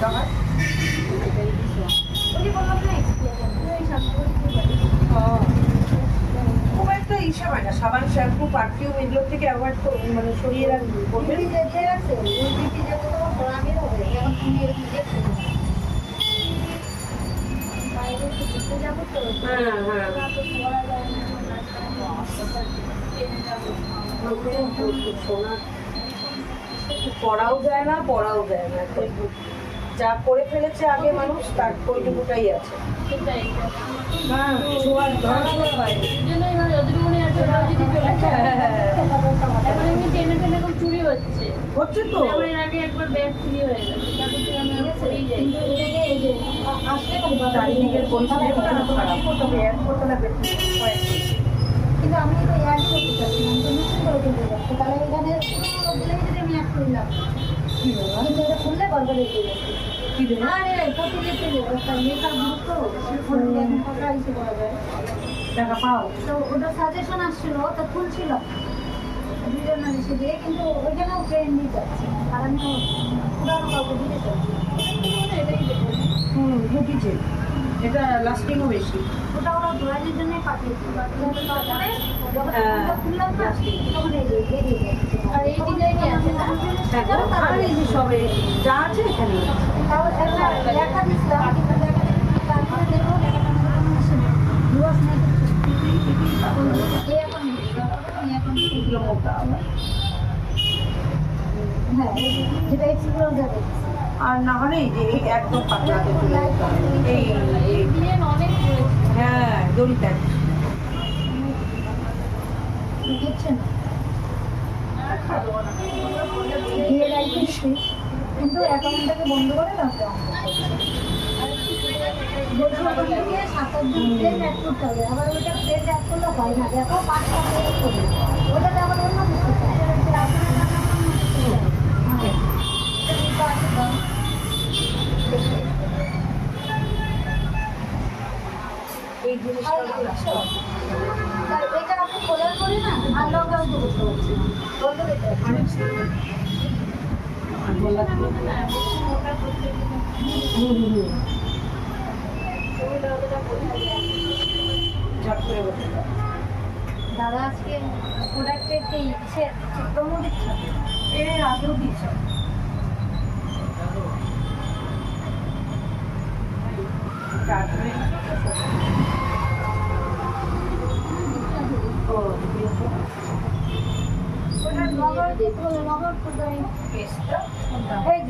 দাওয়া হয়। খুব একটা ইসে হয় না, সাবান শ্যাম্পু পারফিউম এগুলোর থেকে অ্যাভয়েড মানে সরিয়ে করবেন। পড়াও যায় না, পড়াও যায় না, যা করে ফেলেছে আগে মানুষ তার ওইটুকুটাই আছে। হ্যাঁ, ছোঁয়ার ধরানো হয়। হচ্ছে তো চারিদিকের পরিস্থিতি খারাপ, তবে এক করতে না কিন্তু আমি তো অ্যাড করতে চাচ্ছি তাহলে এখানে যদি আমি অ্যাড করলাম কিন্তু এটা খুললে বারবার এগিয়ে যাচ্ছে। টাকা পাও তো ওটা সাজেশন আসছিল, তো খুলছিল দুজন এসে দিয়ে, কিন্তু ওইখানেও ট্রেন নিয়ে যাচ্ছে আর আমি পুরানো কাউকে দিতে চাচ্ছি। ঢুকিছে, এটা লাস্টিংও বেশি। ওটা ওরা ড্রয়ারের জন্য পাঠিয়েছি, খুললাম না তখন এগিয়ে যাচ্ছে। আর এই ডিজাইনই আছে না, আর এই যে সবে যা আছে এখানে লেখা দিচ্ছিলাম কিন্তু তারপরে দেখো হ্যাঁ যেটা এক্সপ্লোর যাবে। আর না হলে এই যে একদম পাতলাতে এই হ্যাঁ দড়ি দেখ দেখছেন কিন্তু অ্যাকাউন্টটাকে বন্ধ করে তারপরে বলছি 7 দিন ট্রেন অ্যাড করতে হবে, আবার ওইটা ট্রেন অ্যাড করলে হয় না, দেখো 5টা ট্রেন করবে ওটাতে আবার অন্য কিছু এই জিনিসটা এটা আপনি খোলার পরে না আনলক আউট করতে হচ্ছে বন্ধ করতে হচ্ছে। দাদা আজকে প্রোডাক্টের যে ইচ্ছে প্রমো দিচ্ছে এর আগেও দিয়েছে। নগর দেখো নগর কোথায় পেস্টটা এই